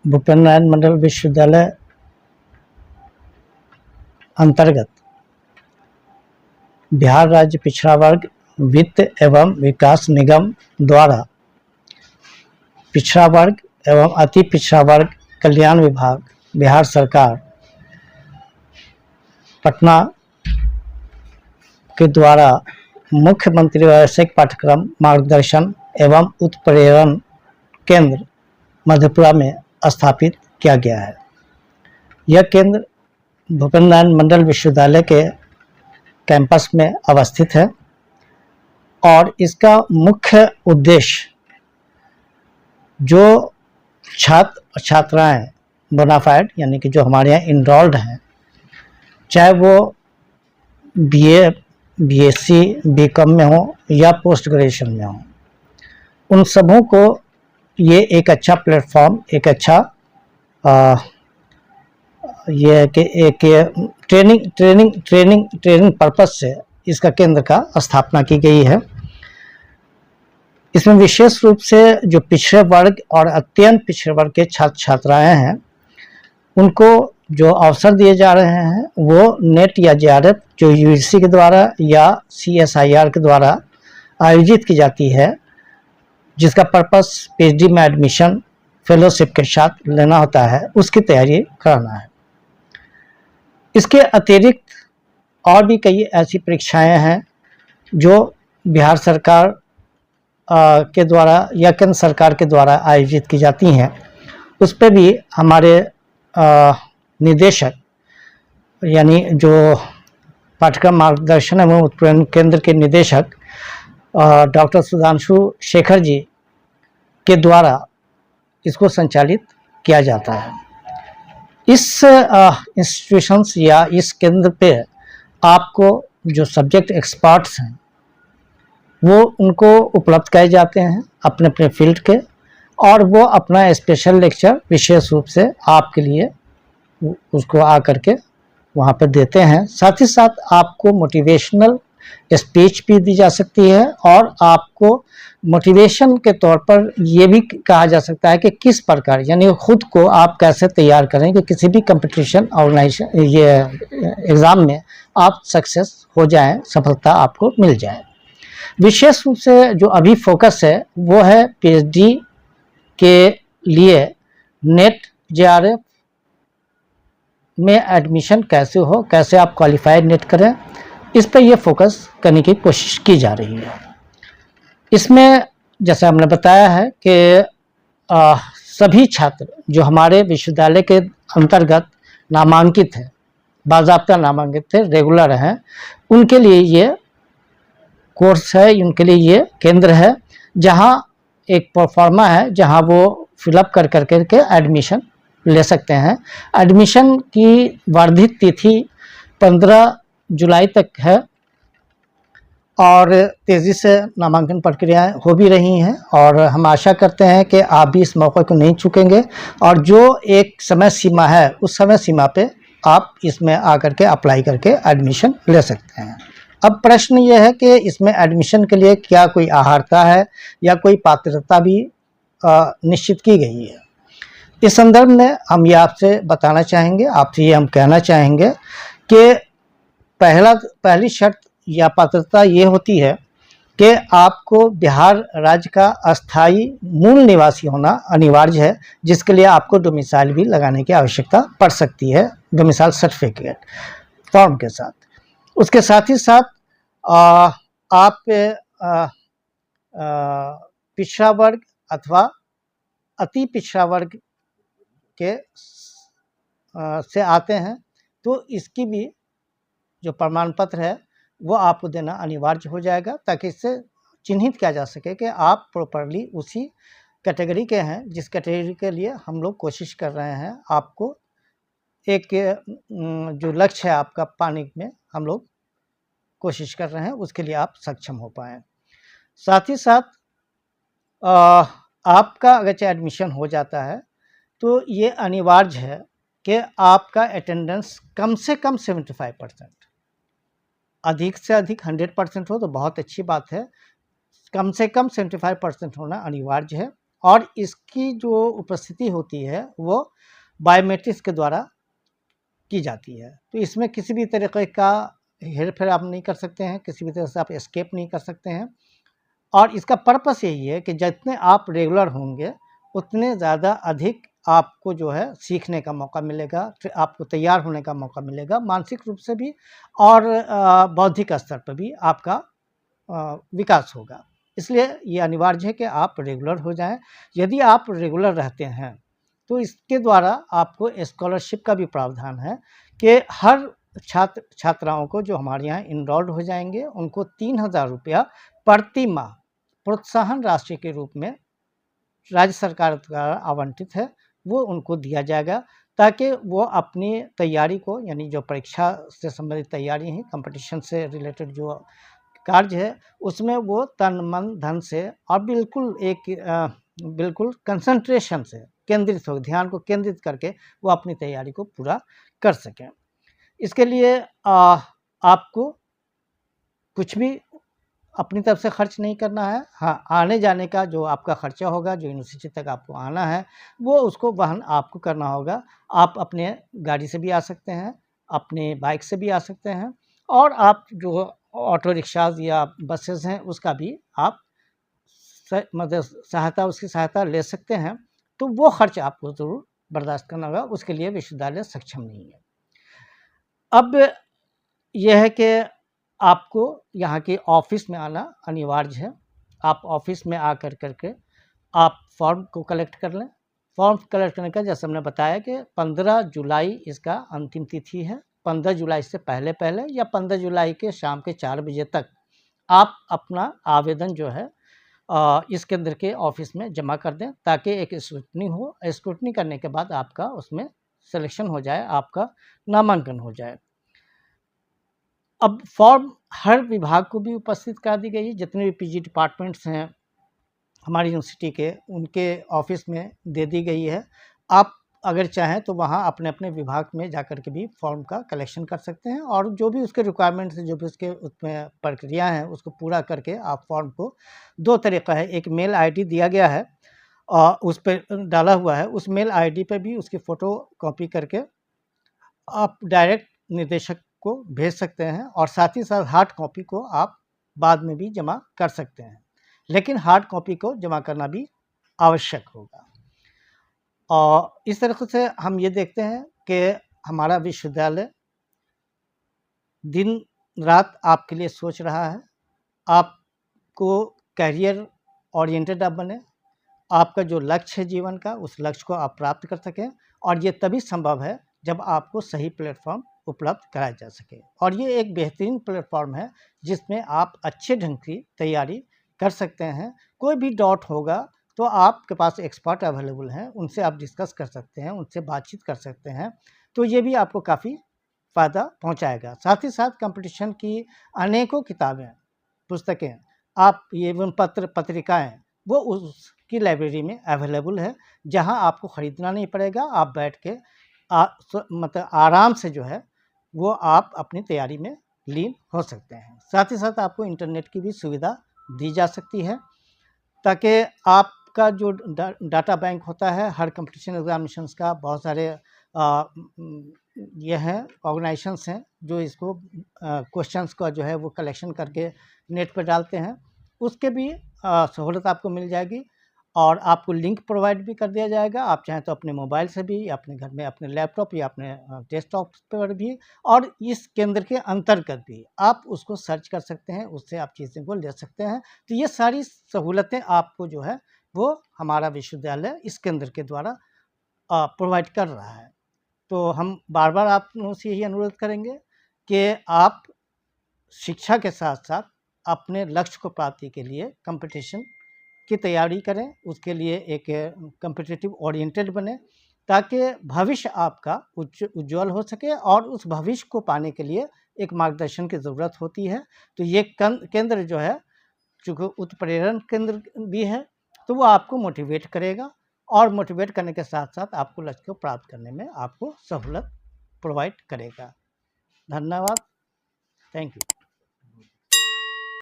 भूपेन्द्र नारायण मंडल विश्वविद्यालय अंतर्गत बिहार राज्य पिछड़ा वर्ग वित्त एवं विकास निगम द्वारा पिछड़ा वर्ग एवं अति पिछड़ा वर्ग कल्याण विभाग बिहार सरकार पटना के द्वारा मुख्यमंत्री व्यावसायिक पाठ्यक्रम मार्गदर्शन एवं उत्प्रेरण केंद्र मधेपुरा में स्थापित किया गया है। यह केंद्र भूपेन्द्र नारायण मंडल विश्वविद्यालय के कैंपस में अवस्थित है और इसका मुख्य उद्देश्य जो छात्र छात्राएं बोनाफाइड यानी कि जो हमारे यहाँ इनरोल्ड हैं, चाहे वो बीए, बीएससी, बीकॉम में हो या पोस्ट ग्रेजुएशन में हो, उन सबों को ये एक अच्छा प्लेटफॉर्म, एक अच्छा ये कि एक ट्रेनिंग पर्पज से इसका केंद्र का स्थापना की गई है। इसमें विशेष रूप से जो पिछड़े वर्ग और अत्यंत पिछड़े वर्ग के छात्र छात्राएं हैं, उनको जो अवसर दिए जा रहे हैं वो नेट या जेआरएफ जो यूजीसी के द्वारा या सीएसआईआर के द्वारा आयोजित की जाती है, जिसका पर्पस पीएचडी में एडमिशन फेलोशिप के साथ लेना होता है, उसकी तैयारी कराना है। इसके अतिरिक्त और भी कई ऐसी परीक्षाएं हैं जो बिहार सरकार के द्वारा या केंद्र सरकार के द्वारा आयोजित की जाती हैं। उस पर भी हमारे निदेशक यानी जो पाठ्यक्रम मार्गदर्शन एवं उत्प्रेरण केंद्र के निदेशक डॉक्टर सुधांशु शेखर जी के द्वारा इसको संचालित किया जाता है। इस इंस्टीट्यूशंस या इस केंद्र पे आपको जो सब्जेक्ट एक्सपर्ट्स हैं वो उनको उपलब्ध किए जाते हैं अपने अपने फील्ड के, और वो अपना स्पेशल लेक्चर विशेष रूप से आपके लिए उसको आकर के वहाँ पर देते हैं। साथ ही साथ आपको मोटिवेशनल स्पीच भी दी जा सकती है और आपको मोटिवेशन के तौर पर ये भी कहा जा सकता है कि किस प्रकार यानी खुद को आप कैसे तैयार करें कि किसी भी कंपटीशन ऑर्गेनाइजेशन ये एग्ज़ाम में आप सक्सेस हो जाएं, सफलता आपको मिल जाए। विशेष रूप से जो अभी फोकस है वो है पीएचडी के लिए नेट जेआरएफ में एडमिशन कैसे हो, कैसे आप क्वालिफाइड नेट करें, इस पर यह फोकस करने की कोशिश की जा रही है। इसमें जैसे हमने बताया है कि सभी छात्र जो हमारे विश्वविद्यालय के अंतर्गत नामांकित है, बाज़ाब्ता नामांकित है, रेगुलर हैं, उनके लिए ये कोर्स है, उनके लिए ये केंद्र है जहां एक प्रोफार्मा है जहां वो फिलअप कर करके एडमिशन ले सकते हैं। एडमिशन की वर्धित तिथि 15 जुलाई तक है और तेज़ी से नामांकन प्रक्रियाएं हो भी रही हैं और हम आशा करते हैं कि आप भी इस मौके को नहीं चूकेंगे और जो एक समय सीमा है उस समय सीमा पे आप इसमें आकर के अप्लाई करके एडमिशन ले सकते हैं। अब प्रश्न ये है कि इसमें एडमिशन के लिए क्या कोई अहर्ता है या कोई पात्रता भी निश्चित की गई है। इस संदर्भ में हम ये आपसे बताना चाहेंगे, आपसे ये हम कहना चाहेंगे कि पहली शर्त या पात्रता ये होती है कि आपको बिहार राज्य का अस्थाई मूल निवासी होना अनिवार्य है, जिसके लिए आपको डोमिसाइल भी लगाने की आवश्यकता पड़ सकती है डोमिसाइल सर्टिफिकेट फॉर्म के साथ। उसके साथ ही साथ आप पिछड़ा वर्ग अथवा अति पिछड़ा वर्ग के से आते हैं तो इसकी भी जो प्रमाण पत्र है वो आपको देना अनिवार्य हो जाएगा, ताकि इससे चिन्हित किया जा सके कि आप प्रॉपरली उसी कैटेगरी के हैं जिस कैटेगरी के लिए हम लोग कोशिश कर रहे हैं आपको एक जो लक्ष्य है आपका पाने में हम लोग कोशिश कर रहे हैं, उसके लिए आप सक्षम हो पाएँ। साथ ही साथ आपका अगर चाहे एडमिशन हो जाता है तो ये अनिवार्य है कि आपका अटेंडेंस कम से कम 75%, अधिक से अधिक 100% हो तो बहुत अच्छी बात है, कम से कम 75% होना अनिवार्य है। और इसकी जो उपस्थिति होती है वो बायोमेट्रिक्स के द्वारा की जाती है। तो इसमें किसी भी तरीके का हेर-फेर आप नहीं कर सकते हैं, किसी भी तरह से आप एस्केप नहीं कर सकते हैं। और इसका पर्पस यही है कि जितने आप रेगुलर होंगे, उतने ज़्यादा अधिक आपको जो है सीखने का मौका मिलेगा, फिर आपको तैयार होने का मौका मिलेगा, मानसिक रूप से भी और बौद्धिक स्तर पर भी आपका विकास होगा। इसलिए ये अनिवार्य है कि आप रेगुलर हो जाएँ। यदि आप रेगुलर रहते हैं, तो इसके द्वारा आपको स्कॉलरशिप का भी प्रावधान है कि हर छात्राओं को जो हमारे यहाँ इनरोल्ड हो जाएँगे, उनको 3000 रुपया प्रति माह प्रोत्साहन राशि के रूप में राज्य सरकार द्वारा आवंटित है, वो उनको दिया जाएगा, ताकि वो अपनी तैयारी को, यानी जो परीक्षा से संबंधित तैयारी है, कॉम्पिटिशन से रिलेटेड जो कार्य है, उसमें वो तन मन धन से और बिल्कुल कंसंट्रेशन से केंद्रित हो, ध्यान को केंद्रित करके वो अपनी तैयारी को पूरा कर सकें। इसके लिए आपको कुछ भी अपनी तरफ से खर्च नहीं करना है। हाँ, आने-जाने का जो आपका खर्चा होगा, जो यूनिवर्सिटी तक आपको आना है, वो उसको वहन आपको करना होगा। आप अपने गाड़ी से भी आ सकते हैं, अपने बाइक से भी आ सकते हैं, और आप जो ऑटो रिक्शाज़ या बसेज़ हैं, उसका भी आप मतलब उसकी सहायता ले सकते हैं। तो वो खर्च आपको ज़रूर बर्दाश्त करना होगा, उसके लिए विश्वविद्यालय सक्षम नहीं है। अब यह है कि आपको यहाँ के ऑफ़िस में आना अनिवार्य है। आप ऑफ़िस में आकर के आप फॉर्म को कलेक्ट कर लें। फॉर्म कलेक्ट करने का, जैसे हमने बताया कि 15 जुलाई इसका अंतिम तिथि है। 15 जुलाई से पहले-पहले या 15 जुलाई के शाम के 4 बजे तक आप अपना आवेदन जो है इस केंद्र के ऑफ़िस में जमा कर दें, ताकि एक स्क्रूटनी हो। स्क्रूटनी करने के बाद आपका उसमें सिलेक्शन हो जाए, आपका नामांकन हो जाए। अब फॉर्म हर विभाग को भी उपस्थित करा दी गई है। जितने भी पीजी डिपार्टमेंट्स हैं हमारी यूनिवर्सिटी के, उनके ऑफ़िस में दे दी गई है। आप अगर चाहें तो वहाँ अपने-अपने विभाग में जाकर के भी फॉर्म का कलेक्शन कर सकते हैं, और जो भी उसके रिक्वायरमेंट्स हैं, जो भी उसके उसमें प्रक्रिया हैं, उसको पूरा करके आप फॉर्म को, 2 तरीका है, एक मेल आईडी दिया गया है, उस पे डाला हुआ है। उस मेल आईडी पे भी उसकी फ़ोटो कॉपी करके आप डायरेक्ट निदेशक को भेज सकते हैं, और साथ ही साथ हार्ड कॉपी को आप बाद में भी जमा कर सकते हैं, लेकिन हार्ड कॉपी को जमा करना भी आवश्यक होगा। और इस तरीक़े से हम ये देखते हैं कि हमारा विश्वविद्यालय दिन-रात आपके लिए सोच रहा है। आपको करियर ओरिएंटेड आप बने, आपका जो लक्ष्य है जीवन का, उस लक्ष्य को आप प्राप्त कर सकें, और ये तभी संभव है जब आपको सही प्लेटफ़ॉर्म उपलब्ध कराया जा सके। और ये एक बेहतरीन प्लेटफ़ॉर्म है, जिसमें आप अच्छे ढंग की तैयारी कर सकते हैं। कोई भी डाउट होगा तो आपके पास एक्सपर्ट अवेलेबल हैं, उनसे आप डिस्कस कर सकते हैं, उनसे बातचीत कर सकते हैं। तो ये भी आपको काफ़ी फ़ायदा पहुँचाएगा। साथ ही साथ कॉम्पिटिशन की अनेकों किताबें, पुस्तकें, आप एवं पत्रिकाएँ, वो उसकी लाइब्रेरी में अवेलेबल है, जहाँ आपको ख़रीदना नहीं पड़ेगा। आप बैठ के मतलब आराम से जो है वो आप अपनी तैयारी में लीन हो सकते हैं। साथ ही साथ आपको इंटरनेट की भी सुविधा दी जा सकती है, ताकि आपका जो डाटा बैंक होता है हर कॉम्पिटिशन एग्जामिनेशंस का, बहुत सारे ये हैं ऑर्गेनाइजेशंस हैं जो इसको क्वेश्चंस का जो है वो कलेक्शन करके नेट पर डालते हैं। उसके भी सहूलत आपको मिल जाएगी, और आपको लिंक प्रोवाइड भी कर दिया जाएगा। आप चाहें तो अपने मोबाइल से भी, अपने घर में अपने लैपटॉप या अपने डेस्कटॉप पर भी, और इस केंद्र के अंतर्गत भी आप उसको सर्च कर सकते हैं, उससे आप चीज़ों को ले सकते हैं। तो ये सारी सहूलतें आपको जो है वो हमारा विश्वविद्यालय इस केंद्र के द्वारा प्रोवाइड कर रहा है। तो हम बार-बार आप लोगों से यही अनुरोध करेंगे कि आप शिक्षा के साथ-साथ अपने लक्ष्य को प्राप्ति के लिए कॉम्पिटिशन की तैयारी करें, उसके लिए एक कॉम्पिटिटिव ओरिएंटेड बने, ताकि भविष्य आपका उज्ज्वल हो सके, और उस भविष्य को पाने के लिए एक मार्गदर्शन की ज़रूरत होती है। तो ये केंद्र जो है, चूँकि उत्प्रेरण केंद्र भी है, तो वो आपको मोटिवेट करेगा, और मोटिवेट करने के साथ-साथ आपको लक्ष्य को प्राप्त करने में आपको सहूलत प्रोवाइड करेगा। धन्यवाद। Thank you.